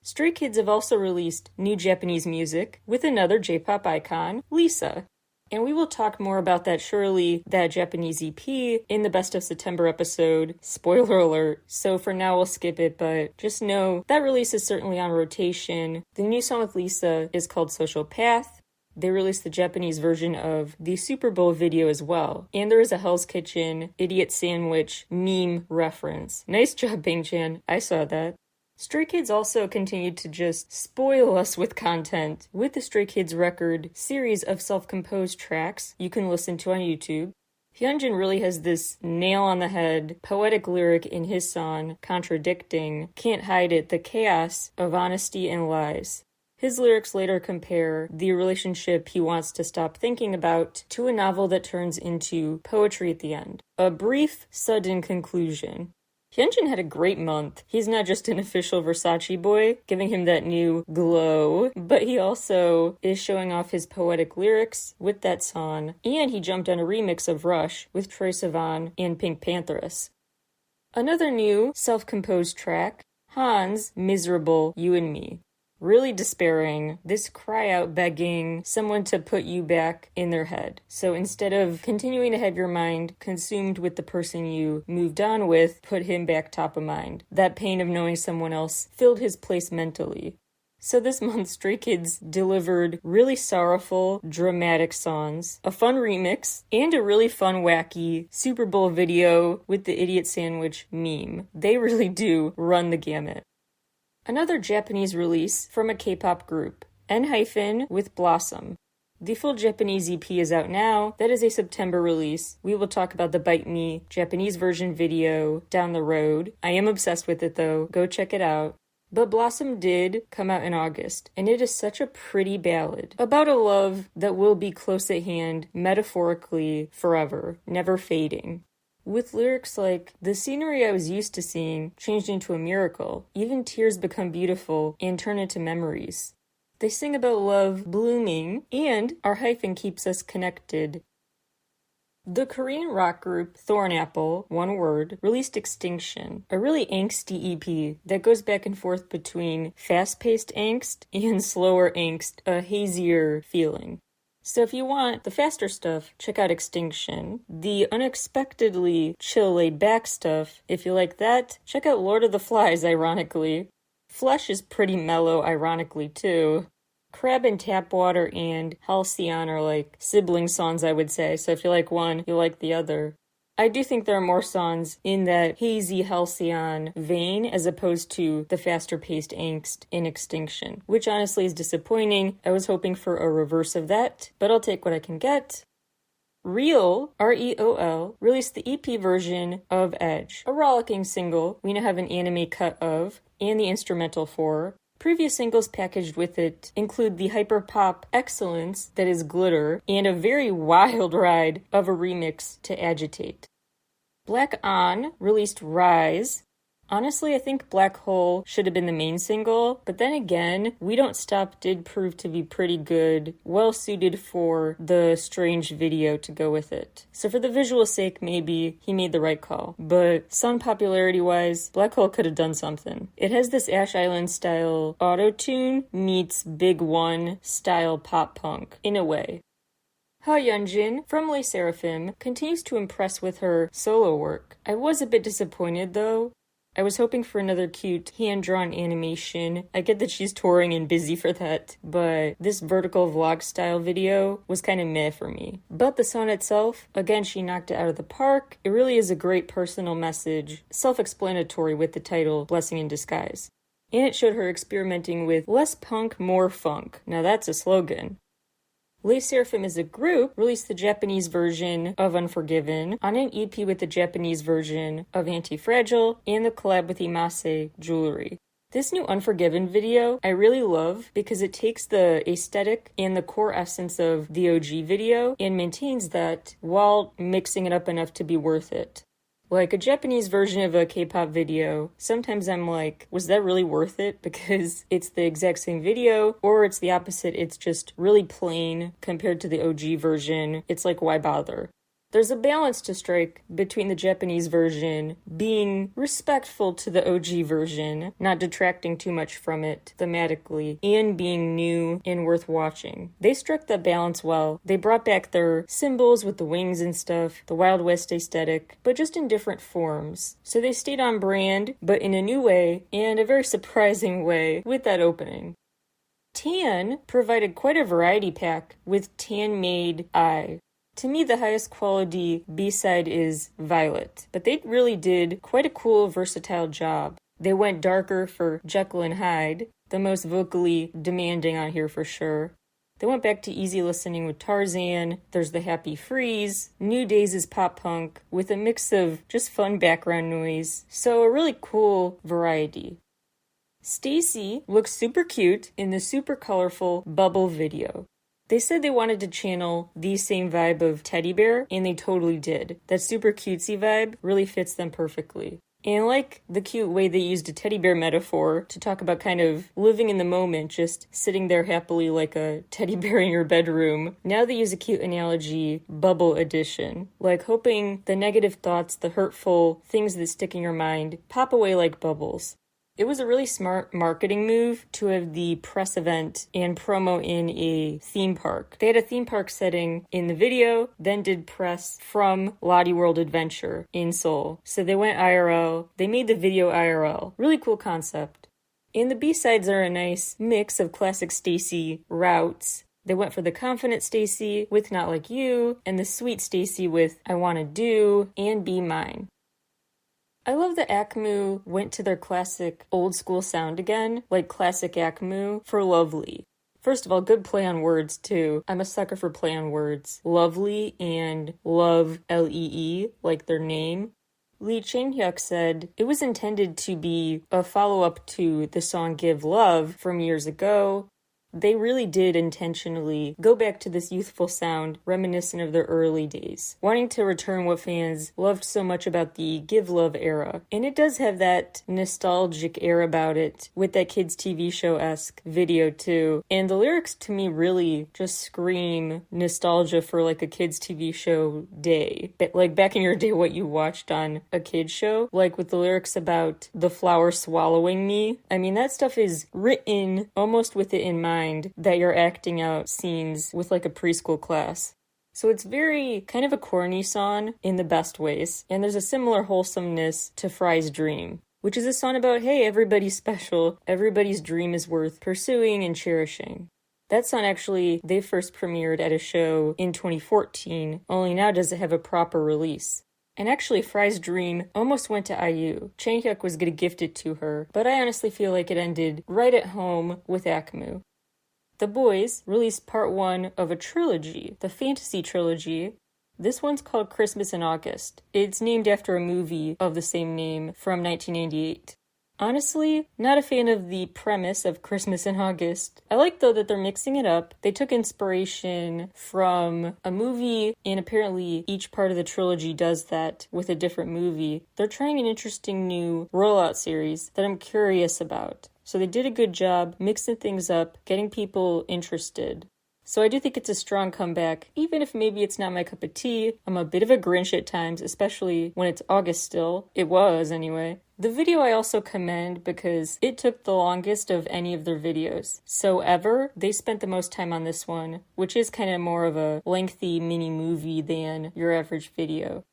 Stray Kids have also released new Japanese music with another J-pop icon, Lisa. And we will talk more about that surely, that Japanese EP, in the Best of September episode. Spoiler alert. So for now we'll skip it, but just know that release is certainly on rotation. The new song with Lisa is called Social Path. They released the Japanese version of the Super Bowl video as well. And there is a Hell's Kitchen, Idiot Sandwich meme reference. Nice job, Bing Chan. I saw that. Stray Kids also continued to just spoil us with content with the Stray Kids record series of self-composed tracks you can listen to on YouTube. Hyunjin really has this nail-on-the-head poetic lyric in his song, contradicting "Can't hide it, the chaos of honesty and lies." His lyrics later compare the relationship he wants to stop thinking about to a novel that turns into poetry at the end. A brief, sudden conclusion. Hyunjin had a great month. He's not just an official Versace boy, giving him that new glow, but he also is showing off his poetic lyrics with that song, and he jumped on a remix of Rush with Troye Sivan and Pink Pantheress. Another new self-composed track, Han's Miserable You and Me. Really despairing, this cry out begging someone to put you back in their head. So instead of continuing to have your mind consumed with the person you moved on with, put him back top of mind. That pain of knowing someone else filled his place mentally. So this month, Stray Kids delivered really sorrowful, dramatic songs, a fun remix, and a really fun, wacky Super Bowl video with the idiot sandwich meme. They really do run the gamut. Another Japanese release from a K-pop group, ENHYPEN with Blossom. The full Japanese EP is out now. That is a September release. We will talk about the Bite Me Japanese version video down the road. I am obsessed with it though. Go check it out. But Blossom did come out in August, and it is such a pretty ballad about a love that will be close at hand, metaphorically forever, never fading. With lyrics like, "The scenery I was used to seeing changed into a miracle. Even tears become beautiful and turn into memories." They sing about love blooming, and our hyphen keeps us connected. The Korean rock group Thornapple, one word, released Extinction, a really angsty EP that goes back and forth between fast-paced angst and slower angst, a hazier feeling. So if you want the faster stuff, check out Extinction. The unexpectedly chill, laid-back stuff, if you like that, check out Lord of the Flies, ironically. Flesh is pretty mellow, ironically, too. Crab and Tap Water and Halcyon are like sibling songs, I would say, so if you like one, you like the other. I do think there are more songs in that hazy Halcyon vein as opposed to the faster-paced angst in Extinction, which honestly is disappointing. I was hoping for a reverse of that, but I'll take what I can get. Real, R-E-O-L, released the EP version of Edge, a rollicking single we now have an anime cut of, and the instrumental for. Previous singles packaged with it include the hyperpop excellence that is Glitter and a very wild ride of a remix to Agitate. Black On released Rise. Honestly, I think Black Hole should have been the main single, but then again, We Don't Stop did prove to be pretty good, well suited for the strange video to go with it. So for the visual sake, maybe he made the right call. But song popularity-wise, Black Hole could have done something. It has this Ash Island style auto-tune meets Big One style pop punk, in a way. Hyunjin from Les Seraphim continues to impress with her solo work. I was a bit disappointed though. I was hoping for another cute hand-drawn animation. I get that she's touring and busy for that, but this vertical vlog style video was kind of meh for me. But the song itself, again, she knocked it out of the park. It really is a great personal message, self-explanatory with the title Blessing in Disguise. And it showed her experimenting with less punk, more funk. Now that's a slogan. Les Seraphim as a group released the Japanese version of Unforgiven on an EP with the Japanese version of Anti-Fragile and the collab with Imase Jewelry. This new Unforgiven video I really love because it takes the aesthetic and the core essence of the OG video and maintains that while mixing it up enough to be worth it. Like a Japanese version of a K-pop video, sometimes I'm like, was that really worth it? Because it's the exact same video, or it's the opposite, it's just really plain compared to the OG version. It's like, why bother? There's a balance to strike between the Japanese version being respectful to the OG version, not detracting too much from it thematically, and being new and worth watching. They struck that balance well. They brought back their symbols with the wings and stuff, the Wild West aesthetic, but just in different forms. So they stayed on brand, but in a new way, and a very surprising way, with that opening. Tan provided quite a variety pack with Tan-Made I. To me, the highest quality B-side is Violet, but they really did quite a cool, versatile job. They went darker for Jekyll and Hyde, the most vocally demanding on here for sure. They went back to easy listening with Tarzan, there's the Happy Freeze, New Days is pop punk, with a mix of just fun background noise, so a really cool variety. Stacy looks super cute in the super colorful Bubble video. They said they wanted to channel the same vibe of Teddy Bear, and they totally did. That super cutesy vibe really fits them perfectly. And like the cute way they used a teddy bear metaphor to talk about kind of living in the moment, just sitting there happily like a teddy bear in your bedroom, now they use a cute analogy, bubble edition, like hoping the negative thoughts, the hurtful things that stick in your mind, pop away like bubbles. It was a really smart marketing move to have the press event and promo in a theme park. They had a theme park setting in the video, then did press from Lottie World Adventure in Seoul. So they went IRL, they made the video IRL. Really cool concept. And the B-sides are a nice mix of classic Stacey routes. They went for the confident Stacey with Not Like You, and the sweet Stacey with I Wanna Do and Be Mine. I love that Acmu went to their classic old school sound again, like classic Acmu, for Lovely. First of all, good play on words too. I'm a sucker for play on words. Lovely and love, L-E-E, like their name. Lee Chang-hyuk said it was intended to be a follow-up to the song Give Love from years ago. They really did intentionally go back to this youthful sound reminiscent of their early days, wanting to return what fans loved so much about the Give Love era. And it does have that nostalgic air about it with that kids TV show-esque video too. And the lyrics to me really just scream nostalgia for like a kids TV show day. But like back in your day what you watched on a kids show, like with the lyrics about the flower swallowing me. I mean that stuff is written almost with it in mind that you're acting out scenes with like a preschool class. So it's very kind of a corny song in the best ways. And there's a similar wholesomeness to Fry's Dream, which is a song about, hey, everybody's special, everybody's dream is worth pursuing and cherishing. That song actually, they first premiered at a show in 2014, only now does it have a proper release. And actually, Fry's Dream almost went to IU. Chang-hyuk was going to gift it to her, but I honestly feel like it ended right at home with Acmu. The Boys released part 1 of a trilogy, the fantasy trilogy. This one's called Christmas in August. It's named after a movie of the same name from 1998. Honestly, not a fan of the premise of Christmas in August. I like, though, that they're mixing it up. They took inspiration from a movie, and apparently each part of the trilogy does that with a different movie. They're trying an interesting new rollout series that I'm curious about. So they did a good job mixing things up, getting people interested. So I do think it's a strong comeback, even if maybe it's not my cup of tea. I'm a bit of a Grinch at times, especially when it's August still. It was, anyway. The video I also commend because it took the longest of any of their videos. So ever, they spent the most time on this one, which is kind of more of a lengthy mini movie than your average video.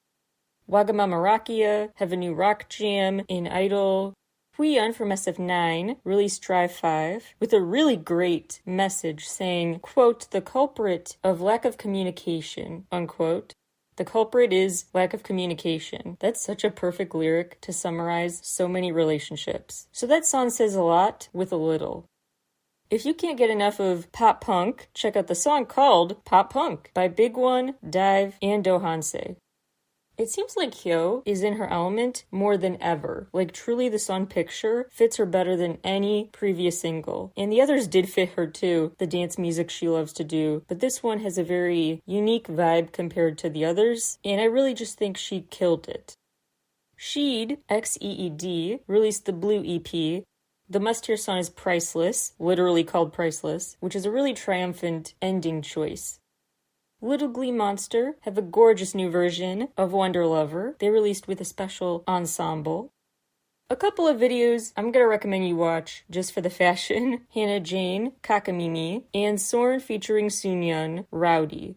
Wagamama Rakia have a new rock jam in Idol. Huiyeon from SF9 released Drive 5 with a really great message saying, quote, the culprit of lack of communication, unquote. The culprit is lack of communication. That's such a perfect lyric to summarize so many relationships. So that song says a lot with a little. If you can't get enough of pop punk, check out the song called Pop Punk by Big One, Dive, and Do Hanse. It seems like Hyo is in her element more than ever. Like, truly the song Picture fits her better than any previous single. And the others did fit her too, the dance music she loves to do. But this one has a very unique vibe compared to the others, and I really just think she killed it. Sheed, X-E-E-D, released the Blue EP. The must-hear song is Priceless, literally called Priceless, which is a really triumphant ending choice. Little Glee Monster have a gorgeous new version of Wonder Lover. They released with a special ensemble. A couple of videos I'm going to recommend you watch just for the fashion. Hannah Jane, Kakamimi, and Sorn featuring Soonyeon, Rowdy.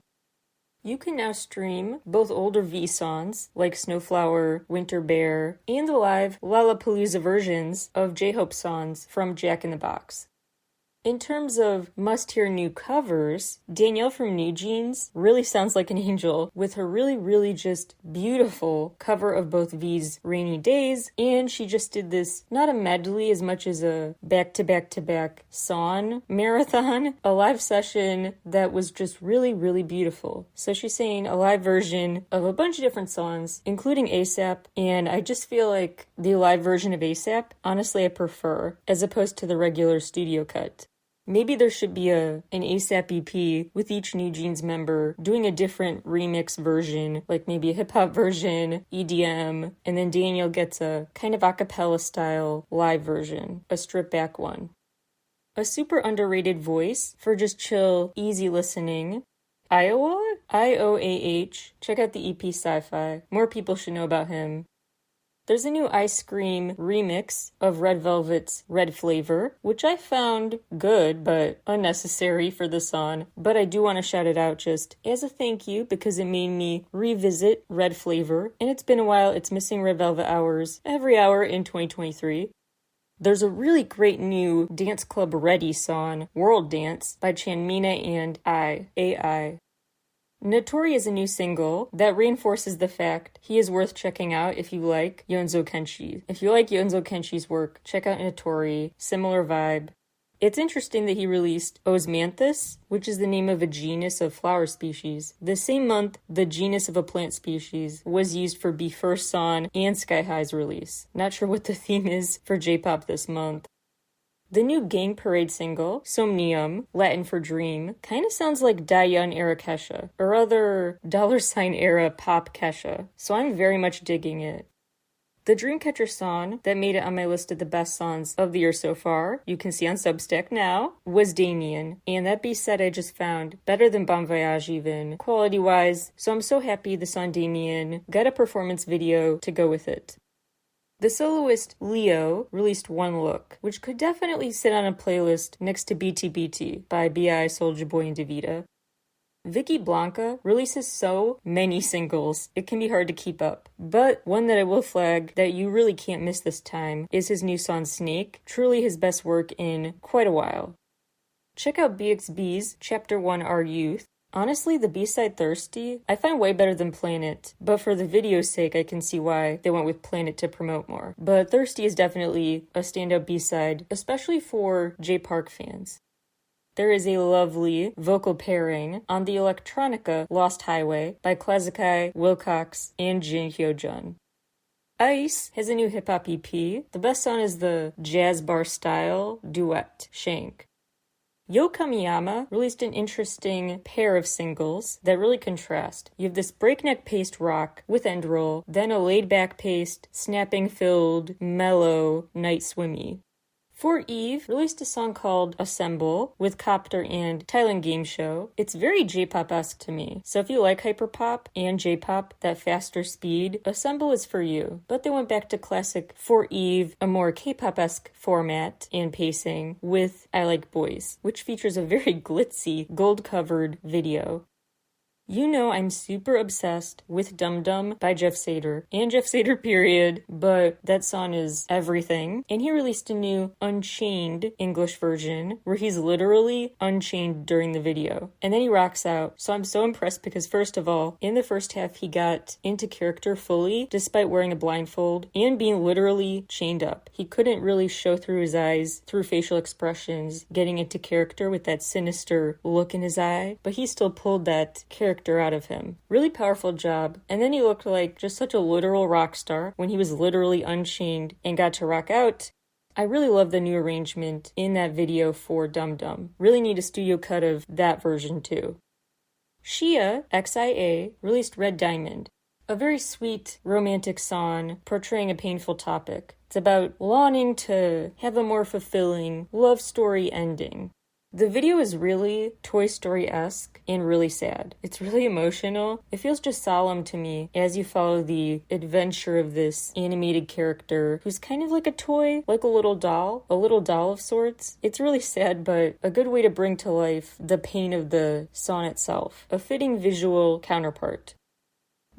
You can now stream both older V songs like Snowflower, Winter Bear, and the live Lollapalooza versions of J-Hope songs from Jack in the Box. In terms of must-hear new covers, Danielle from New Jeans really sounds like an angel with her really just beautiful cover of both V's Rainy Days, and she just did this, not a medley as much as a back-to-back-to-back song marathon, a live session that was just really beautiful. So she's saying a live version of a bunch of different songs, including ASAP, and I just feel like the live version of ASAP, honestly, I prefer, as opposed to the regular studio cut. Maybe there should be an ASAP EP with each New Jeans member doing a different remix version, like maybe a hip-hop version, EDM, and then Daniel gets a kind of a cappella style live version, a stripped-back one. A super underrated voice for just chill, easy listening. Iowa? IOAH. Check out the EP Sci-Fi. More people should know about him. There's a new Ice Cream remix of Red Velvet's Red Flavor, which I found good but unnecessary for the song, but I do want to shout it out just as a thank you because it made me revisit Red Flavor, and it's been a while. It's missing Red Velvet hours every hour in 2023. There's a really great new Dance Club Ready song, World Dance, by Chanmina and AI. Notori is a new single that reinforces the fact he is worth checking out if you like Yonzo Kenshi. If you like Yonzo Kenshi's work, check out Notori, similar vibe. It's interesting that he released Osmanthus, which is the name of a genus of flower species. The same month, the genus of a plant species was used for B-First Song and Sky High's release. Not sure what the theme is for J-pop this month. The new Gang Parade single, Somnium, Latin for Dream, kind of sounds like Daeyeon era Kesha, or other $ era pop Kesha, so I'm very much digging it. The Dreamcatcher song that made it on my list of the best songs of the year so far, you can see on Substack now, was Damien, and that B-side I just found better than Bon Voyage even, quality-wise, so I'm so happy the song Damien got a performance video to go with it. The soloist Leo released One Look, which could definitely sit on a playlist next to BT by B.I., Soulja Boy, and Davida. Vicky Blanca releases so many singles, it can be hard to keep up. But one that I will flag that you really can't miss this time is his new song Snake, truly his best work in quite a while. Check out BXB's Chapter 1 Our Youth. Honestly, the B-side Thirsty, I find way better than Planet, but for the video's sake, I can see why they went with Planet to promote more. But Thirsty is definitely a standout B-side, especially for J-Park fans. There is a lovely vocal pairing on the electronica Lost Highway by Klassikai, Wilcox, and Jin Hyojun. Ice has a new hip-hop EP. The best song is the jazz bar style duet, Shank. Yo Kamiyama released an interesting pair of singles that really contrast. You have this breakneck paced rock with end roll, then a laid-back paced, snapping-filled, mellow, night swimmy. For Eve released a song called Assemble with Copter and Thailand Game Show. It's very J-pop-esque to me, so if you like hyperpop and J-pop, that faster speed, Assemble is for you. But they went back to classic For Eve, a more K-pop-esque format and pacing with I Like Boys, which features a very glitzy, gold-covered video. You know I'm super obsessed with Dum Dum by Jeff Sater, and Jeff Sater period, but that song is everything. And he released a new Unchained English version where he's literally unchained during the video. And then he rocks out. So I'm so impressed because first of all, in the first half he got into character fully despite wearing a blindfold and being literally chained up. He couldn't really show through his eyes, through facial expressions, getting into character with that sinister look in his eye, but he still pulled that character out of him. Really powerful job. And then he looked like just such a literal rock star when he was literally unchained and got to rock out. I really love the new arrangement in that video for Dum Dum. Really need a studio cut of that version too. Shia, XIA, released Red Diamond, a very sweet romantic song portraying a painful topic. It's about longing to have a more fulfilling love story ending. The video is really Toy Story-esque and really sad. It's really emotional. It feels just solemn to me as you follow the adventure of this animated character who's kind of like a toy, like a little doll of sorts. It's really sad, but a good way to bring to life the pain of the song itself. A fitting visual counterpart.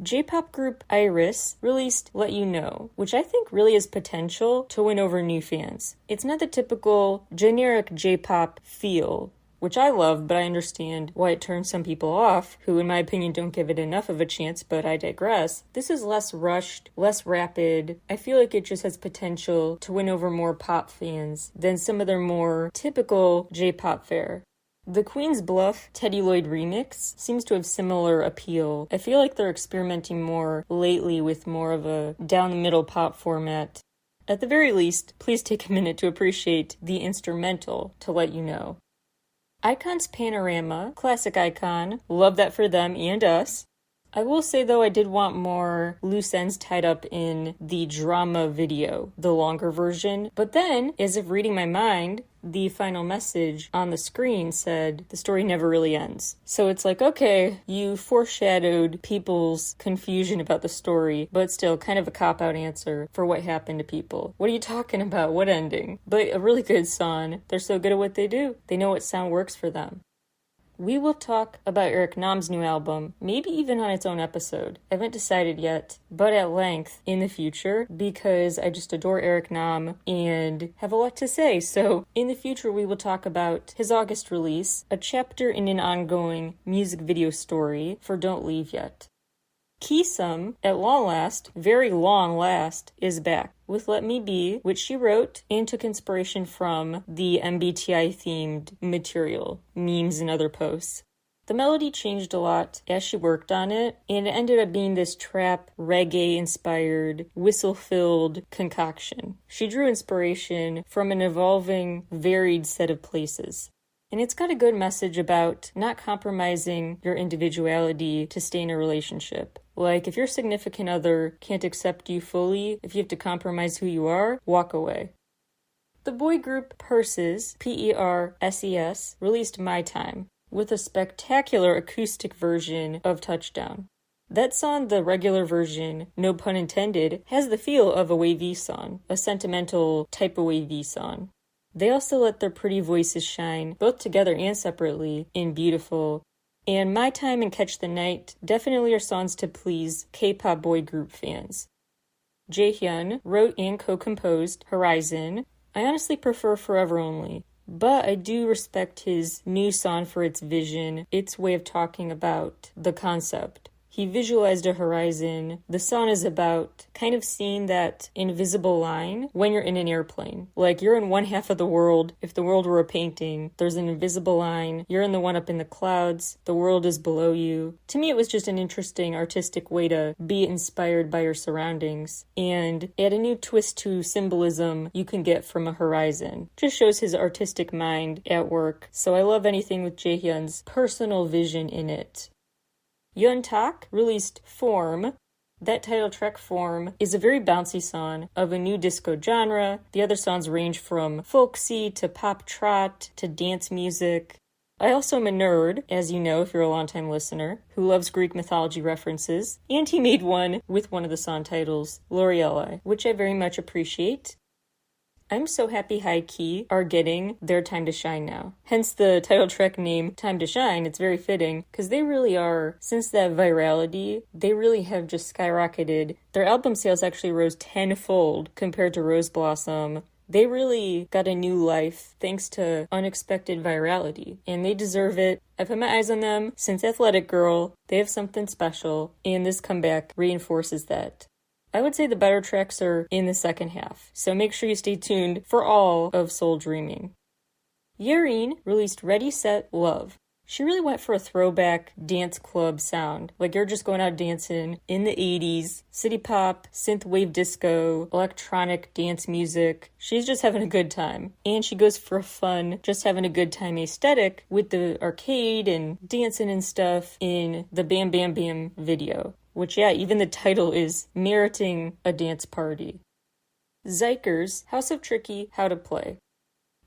J-pop group Iris released Let You Know, which I think really has potential to win over new fans. It's not the typical generic J-pop feel, which I love, but I understand why it turns some people off, who in my opinion don't give it enough of a chance, but I digress. This is less rushed, less rapid. I feel like it just has potential to win over more pop fans than some of their more typical J-pop fare. The Queen's Bluff Teddy Lloyd remix seems to have similar appeal. I feel like they're experimenting more lately with more of a down-the-middle pop format. At the very least, please take a minute to appreciate the instrumental to Let You Know. Icon's Panorama, classic Icon, love that for them and us. I will say though, I did want more loose ends tied up in the drama video, the longer version. But then, as if reading my mind, the final message on the screen said the story never really ends. So it's like, okay, you foreshadowed people's confusion about the story, but still kind of a cop-out answer for what happened to people. What are you talking about? What ending? But a really good song. They're so good at what they do. They know what sound works for them. We will talk about Eric Nam's new album, maybe even on its own episode. I haven't decided yet, but at length in the future, because I just adore Eric Nam and have a lot to say. So in the future, we will talk about his August release, a chapter in an ongoing music video story for Don't Leave Yet. Kisum, at long last, very long last, is back with Let Me Be, which she wrote and took inspiration from the MBTI-themed material, memes and other posts. The melody changed a lot as she worked on it, and it ended up being this trap, reggae-inspired, whistle-filled concoction. She drew inspiration from an evolving, varied set of places. And it's got a good message about not compromising your individuality to stay in a relationship. Like, if your significant other can't accept you fully, if you have to compromise who you are, walk away. The boy group Perses, P-E-R-S-E-S, released My Time, with a spectacular acoustic version of Touchdown. That song, the regular version, no pun intended, has the feel of a wavy song, a sentimental type of wavy song. They also let their pretty voices shine, both together and separately, in Beautiful. And My Time and Catch the Night definitely are songs to please K-pop boy group fans. Jaehyun wrote and co-composed Horizon. I honestly prefer Forever Only, but I do respect his new song for its vision, its way of talking about the concept. He visualized a horizon. The song is about kind of seeing that invisible line when you're in an airplane. Like, you're in one half of the world. If the world were a painting, there's an invisible line. You're in the one up in the clouds. The world is below you. To me, it was just an interesting artistic way to be inspired by your surroundings and add a new twist to symbolism you can get from a horizon. Just shows his artistic mind at work. So I love anything with Jaehyun's personal vision in it. Yeontak released Form. That title track, Form, is a very bouncy song of a new disco genre. The other songs range from folksy to pop trot to dance music. I also am a nerd, as you know if you're a longtime listener, who loves Greek mythology references, and he made one with one of the song titles, Lorelei, which I very much appreciate. I'm so happy High Key are getting their time to shine now. Hence the title track name, Time to Shine. It's very fitting, because they really are, since that virality, they really have just skyrocketed. Their album sales actually rose tenfold compared to Rose Blossom. They really got a new life thanks to unexpected virality, and they deserve it. I've had my eyes on them since Athletic Girl. They have something special, and this comeback reinforces that. I would say the better tracks are in the second half, so make sure you stay tuned for all of Soul Dreaming. Yerin released Ready, Set, Love. She really went for a throwback dance club sound, like you're just going out dancing in the 80s, city pop, synthwave disco, electronic dance music. She's just having a good time. And she goes for a fun, just having a good time aesthetic with the arcade and dancing and stuff in the Bam Bam Bam video. Which, yeah, even the title is meriting a dance party. Zyker's House of Tricky, How to Play.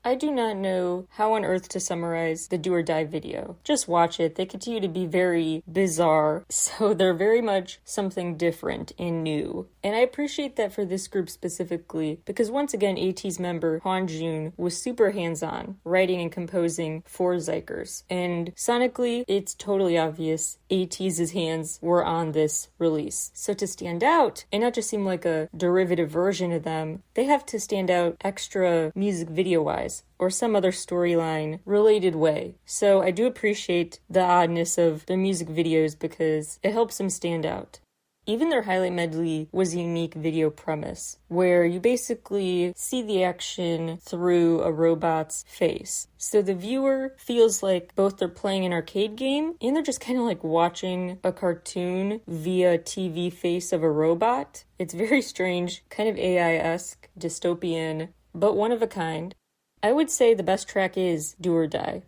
I do not know how on earth to summarize the Do or Die video. Just watch it. They continue to be very bizarre, so they're very much something different and new. And I appreciate that for this group specifically, because once again, AT's member Hwanjun was super hands-on, writing and composing for Zikers. And sonically, it's totally obvious AT's hands were on this release. So to stand out, and not just seem like a derivative version of them, they have to stand out extra music video-wise, or some other storyline related way. So I do appreciate the oddness of their music videos because it helps them stand out. Even their highlight medley was a unique video premise, where you basically see the action through a robot's face. So the viewer feels like both they're playing an arcade game and they're just kind of like watching a cartoon via TV face of a robot. It's very strange, kind of AI-esque, dystopian, but one of a kind. I would say the best track is Do or Die.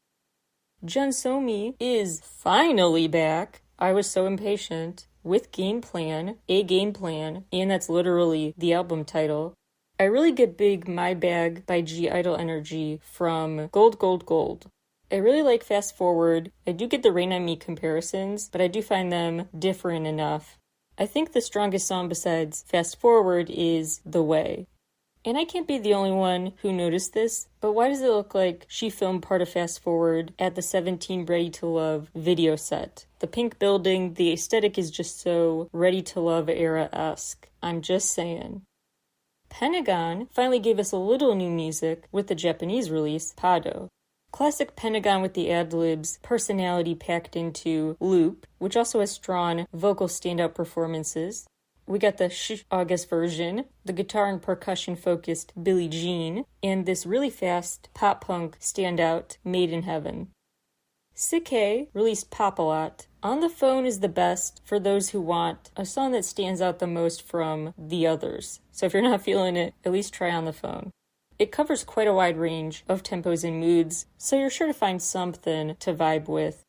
Jun So-mi is finally back. I was so impatient. With Game Plan, and that's literally the album title. I really get big My Bag by G Idol energy from Gold, Gold, Gold. I really like Fast Forward. I do get the Rain on Me comparisons, but I do find them different enough. I think the strongest song besides Fast Forward is The Way. And I can't be the only one who noticed this, but why does it look like she filmed part of Fast Forward at the 17 Ready to Love video set? The pink building, the aesthetic is just so Ready to Love era-esque. I'm just saying. Pentagon finally gave us a little new music with the Japanese release, Pado. Classic Pentagon with the ad-libs, personality packed into Loop, which also has strong vocal standout performances. We got the August version, the guitar and percussion-focused Billie Jean, and this really fast pop-punk standout, Made in Heaven. Sick released Pop-A-Lot. On the Phone is the best for those who want a song that stands out the most from the others. So if you're not feeling it, at least try On the Phone. It covers quite a wide range of tempos and moods, so you're sure to find something to vibe with.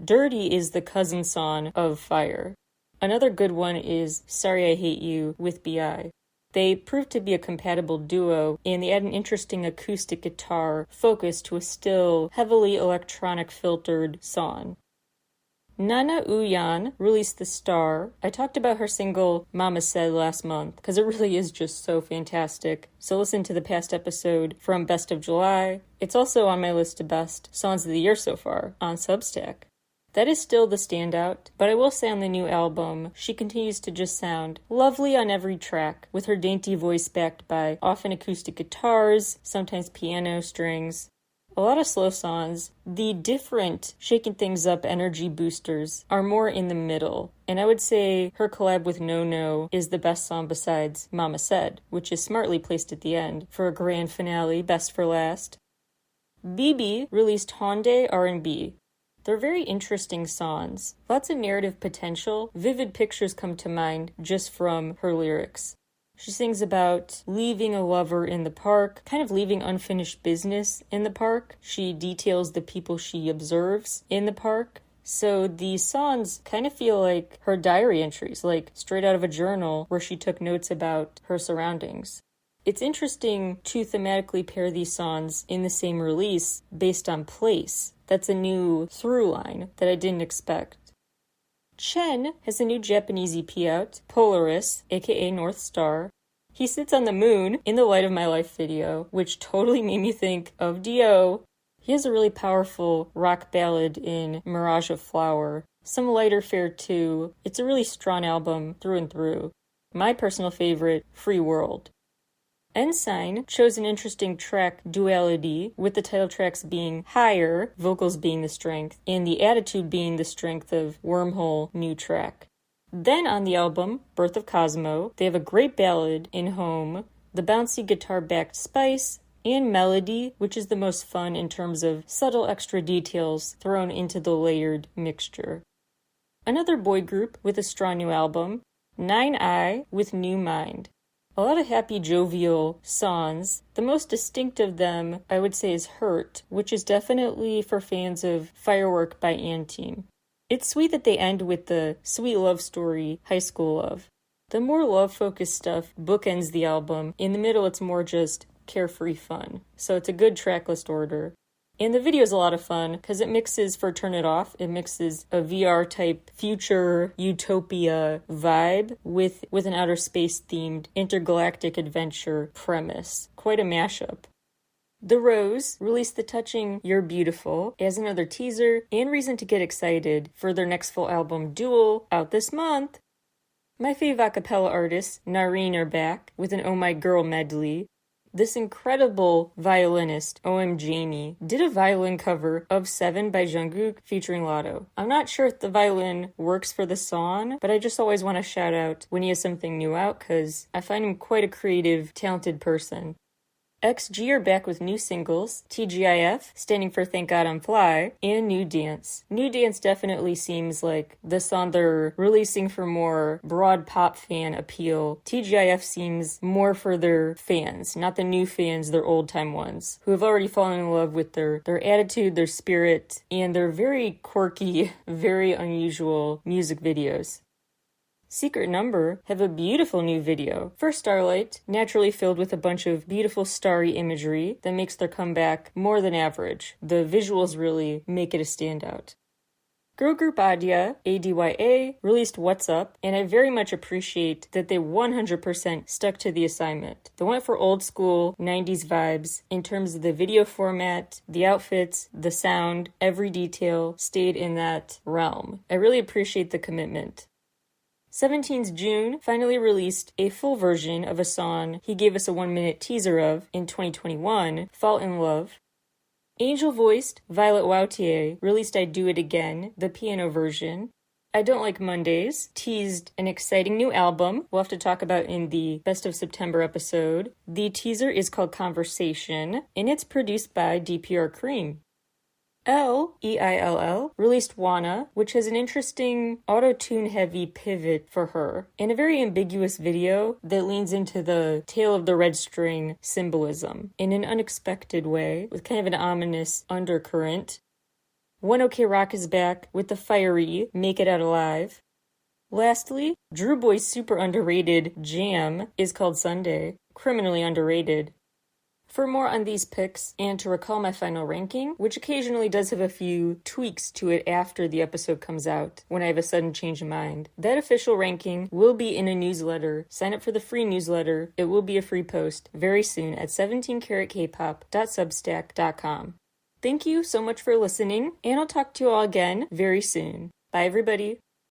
Dirty is the cousin song of Fire. Another good one is Sorry I Hate You with B.I. They proved to be a compatible duo, and they add an interesting acoustic guitar focus to a still heavily electronic-filtered song. Nana Uyan released The Star. I talked about her single Mama Said last month, because it really is just so fantastic. So listen to the past episode from Best of July. It's also on my list of best songs of the year so far on Substack. That is still the standout, but I will say on the new album, she continues to just sound lovely on every track, with her dainty voice backed by often acoustic guitars, sometimes piano strings. A lot of slow songs. The different shaking things up energy boosters are more in the middle, and I would say her collab with No No is the best song besides Mama Said, which is smartly placed at the end for a grand finale, best for last. BB released Hyundai R&B. They're very interesting songs. Lots of narrative potential. Vivid pictures come to mind just from her lyrics. She sings about leaving a lover in the park, kind of leaving unfinished business in the park. She details the people she observes in the park. So these songs kind of feel like her diary entries, like straight out of a journal where she took notes about her surroundings. It's interesting to thematically pair these songs in the same release based on place. That's a new through line that I didn't expect. Chen has a new Japanese EP out, Polaris, aka North Star. He sits on the moon in the Light of My Life video, which totally made me think of Dio. He has a really powerful rock ballad in Mirage of Flower. Some lighter fare too. It's a really strong album through and through. My personal favorite, Free World. Ensign chose an interesting track duality, with the title tracks being higher, vocals being the strength, and the attitude being the strength of Wormhole new track. Then on the album, Birth of Cosmo, they have a great ballad in Home, the bouncy guitar-backed spice, and melody, which is the most fun in terms of subtle extra details thrown into the layered mixture. Another boy group with a strong new album, 9i with New Mind. A lot of happy, jovial songs. The most distinct of them, I would say, is Hurt, which is definitely for fans of Firework by Anteam. It's sweet that they end with the sweet love story, High School Love. The more love-focused stuff bookends the album. In the middle, it's more just carefree fun. So it's a good tracklist order. And the video is a lot of fun because it mixes, for Turn It Off, it mixes a VR type future utopia vibe with an outer space themed intergalactic adventure premise. Quite a mashup. The Rose released the touching You're Beautiful as another teaser and reason to get excited for their next full album, Duel, out this month. My fave acapella artists, Nareen, are back with an Oh My Girl medley. This incredible violinist, OM Jamie, did a violin cover of 7 by Jungkook featuring Lotto. I'm not sure if the violin works for the song, but I just always want to shout out when he has something new out because I find him quite a creative, talented person. XG are back with new singles, TGIF, standing for Thank God I'm Fly, and New Dance. New Dance definitely seems like the song they're releasing for more broad pop fan appeal. TGIF seems more for their fans, not the new fans, their old-time ones, who have already fallen in love with their attitude, their spirit, and their very quirky, very unusual music videos. Secret Number have a beautiful new video for Starlight, naturally filled with a bunch of beautiful starry imagery that makes their comeback more than average. The visuals really make it a standout. Girl group Adya, ADYA, released What's Up, and I very much appreciate that they 100% stuck to the assignment. They went for old school 90s vibes in terms of the video format, the outfits, the sound, every detail stayed in that realm. I really appreciate the commitment. 17's June finally released a full version of a song he gave us a 1-minute teaser of in 2021, Fall in Love. Angel-voiced Violet Wautier released I Do It Again, the piano version. I Don't Like Mondays teased an exciting new album we'll have to talk about in the Best of September episode. The teaser is called Conversation, and it's produced by DPR Cream. EILL, released Wanna, which has an interesting auto-tune heavy pivot for her, and a very ambiguous video that leans into the Tale of the Red String symbolism in an unexpected way, with kind of an ominous undercurrent. One OK Rock is back with the fiery Make It Out Alive. Lastly, Drew Boy's super underrated Jam is called Sunday, criminally underrated. For more on these picks, and to recall my final ranking, which occasionally does have a few tweaks to it after the episode comes out, when I have a sudden change of mind, that official ranking will be in a newsletter. Sign up for the free newsletter. It will be a free post very soon at 17caratkpop.substack.com. Thank you so much for listening, and I'll talk to you all again very soon. Bye, everybody.